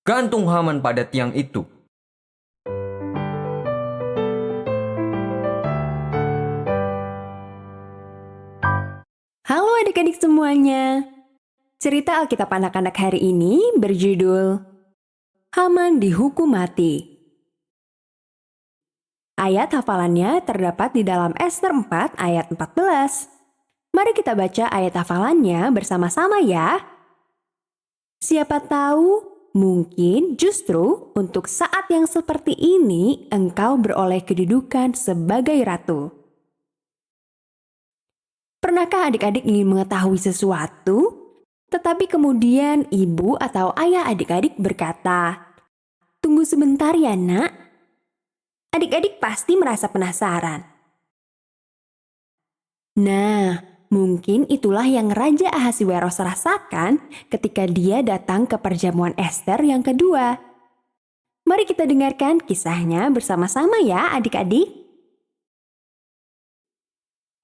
Gantung Haman pada tiang itu. Halo adik-adik semuanya. Cerita Alkitab anak-anak hari ini berjudul Haman dihukum mati. Ayat hafalannya terdapat di dalam Ester 4 ayat 14. Mari kita baca ayat hafalannya bersama-sama ya. Siapa tahu, mungkin justru untuk saat yang seperti ini engkau beroleh kedudukan sebagai ratu. Pernahkah adik-adik ingin mengetahui sesuatu, tetapi kemudian ibu atau ayah adik-adik berkata, "Tunggu sebentar ya nak." Adik-adik pasti merasa penasaran. Nah, mungkin itulah yang Raja Ahasiweros rasakan ketika dia datang ke perjamuan Ester yang kedua. Mari kita dengarkan kisahnya bersama-sama ya adik-adik.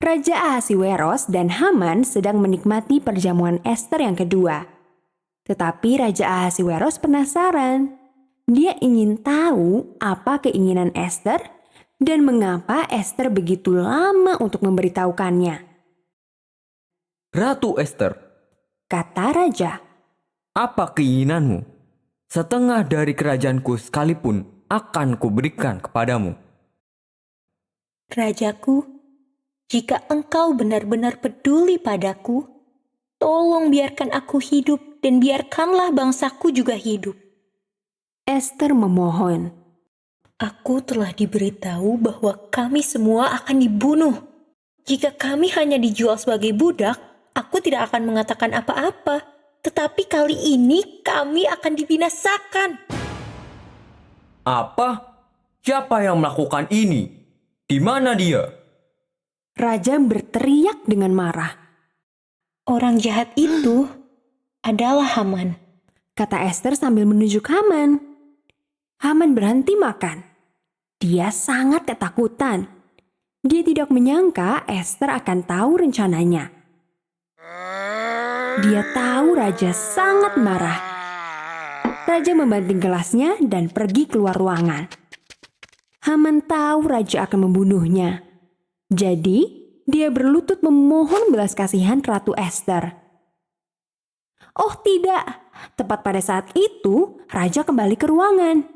Raja Ahasiweros dan Haman sedang menikmati perjamuan Ester yang kedua. Tetapi Raja Ahasiweros penasaran. Dia ingin tahu apa keinginan Ester dan mengapa Ester begitu lama untuk memberitahukannya. Ratu Ester, Kata raja, apa keinginanmu? Setengah dari kerajaanku sekalipun akan kuberikan kepadamu. Rajaku, jika engkau benar-benar peduli padaku, tolong biarkan aku hidup dan biarkanlah bangsaku juga hidup. Ester memohon. Aku telah diberitahu bahwa kami semua akan dibunuh. Jika kami hanya dijual sebagai budak, aku tidak akan mengatakan apa-apa. Tetapi kali ini kami akan dibinasakan. Apa? Siapa yang melakukan ini? Di mana dia? Raja berteriak dengan marah. Orang jahat itu adalah Haman. Kata Ester sambil menunjuk Haman. Haman berhenti makan. Dia sangat ketakutan. Dia tidak menyangka Ester akan tahu rencananya. Dia tahu raja sangat marah. Raja membanting gelasnya dan pergi keluar ruangan. Haman tahu raja akan membunuhnya. Jadi, dia berlutut memohon belas kasihan Ratu Ester. Oh tidak, tepat pada saat itu raja kembali ke ruangan.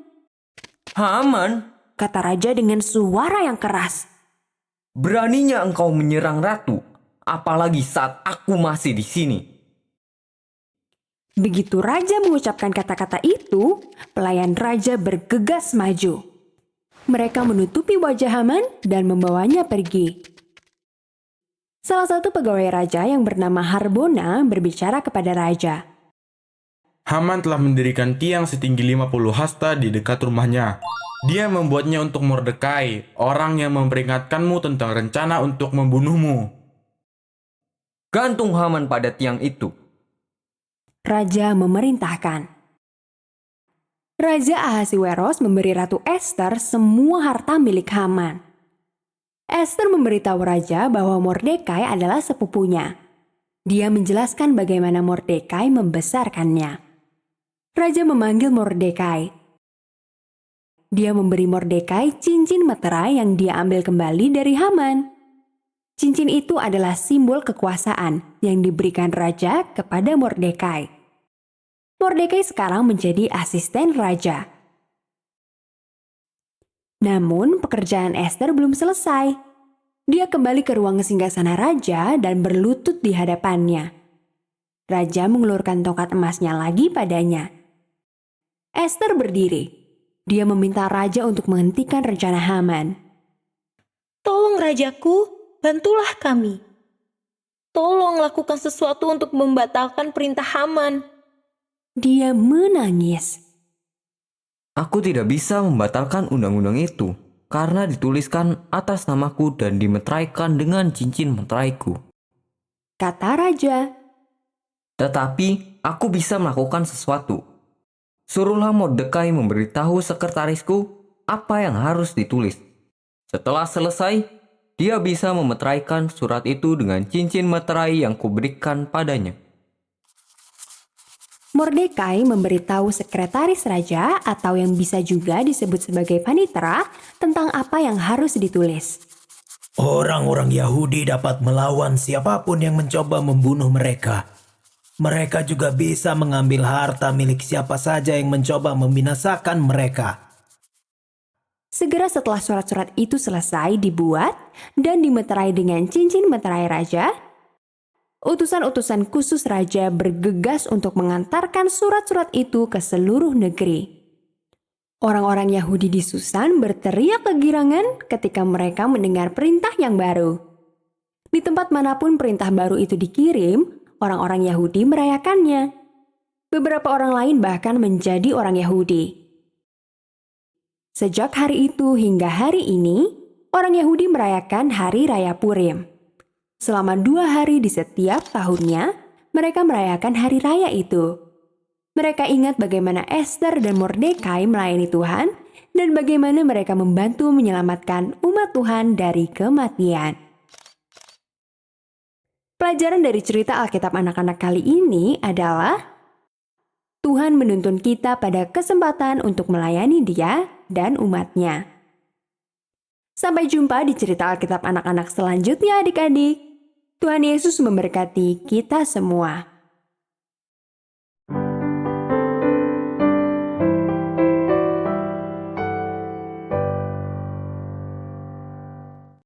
Haman, Kata raja dengan suara yang keras. beraninya engkau menyerang ratu, apalagi saat aku masih di sini. Begitu raja mengucapkan kata-kata itu, pelayan raja bergegas maju. Mereka menutupi wajah Haman dan membawanya pergi. Salah satu pegawai raja yang bernama Harbona berbicara kepada raja. Haman telah mendirikan tiang setinggi 50 hasta di dekat rumahnya. Dia membuatnya untuk Mordekai, orang yang memperingatkanmu tentang rencana untuk membunuhmu. Gantung Haman pada tiang itu. Raja memerintahkan. Raja Ahasiweros memberi Ratu Ester semua harta milik Haman. Ester memberitahu raja bahwa Mordekai adalah sepupunya. Dia menjelaskan bagaimana Mordekai membesarkannya. Raja memanggil Mordekai. Dia memberi Mordekai cincin meterai yang dia ambil kembali dari Haman. Cincin itu adalah simbol kekuasaan yang diberikan raja kepada Mordekai. Mordekai sekarang menjadi asisten raja. Namun pekerjaan Ester belum selesai. Dia kembali ke ruang singgasana raja dan berlutut di hadapannya. Raja mengulurkan tongkat emasnya lagi padanya. Ester berdiri. Dia meminta raja untuk menghentikan rencana Haman. Tolong rajaku, bantulah kami. Tolong lakukan sesuatu untuk membatalkan perintah Haman. Dia menangis. Aku tidak bisa membatalkan undang-undang itu karena dituliskan atas namaku dan dimeteraikan dengan cincin meteraiku. Kata raja. Tetapi aku bisa melakukan sesuatu. Suruhlah Mordekai memberitahu sekretarisku apa yang harus ditulis. Setelah selesai, dia bisa memeteraikan surat itu dengan cincin meterai yang kuberikan padanya. Mordekai memberitahu sekretaris raja atau yang bisa juga disebut sebagai panitera tentang apa yang harus ditulis. Orang-orang Yahudi dapat melawan siapapun yang mencoba membunuh mereka. Mereka juga bisa mengambil harta milik siapa saja yang mencoba membinasakan mereka. Segera setelah surat-surat itu selesai dibuat dan dimeterai dengan cincin meterai raja, utusan-utusan khusus raja bergegas untuk mengantarkan surat-surat itu ke seluruh negeri. Orang-orang Yahudi di Susan berteriak kegirangan ketika mereka mendengar perintah yang baru. Di tempat manapun perintah baru itu dikirim, orang-orang Yahudi merayakannya. Beberapa orang lain bahkan menjadi orang Yahudi. Sejak hari itu hingga hari ini, orang Yahudi merayakan Hari Raya Purim. Selama 2 hari di setiap tahunnya, mereka merayakan hari raya itu. Mereka ingat bagaimana Esther dan Mordekai melayani Tuhan dan bagaimana mereka membantu menyelamatkan umat Tuhan dari kematian. Pelajaran dari cerita Alkitab anak-anak kali ini adalah Tuhan menuntun kita pada kesempatan untuk melayani Dia dan umatnya. Sampai jumpa di cerita Alkitab anak-anak selanjutnya adik-adik. Tuhan Yesus memberkati kita semua.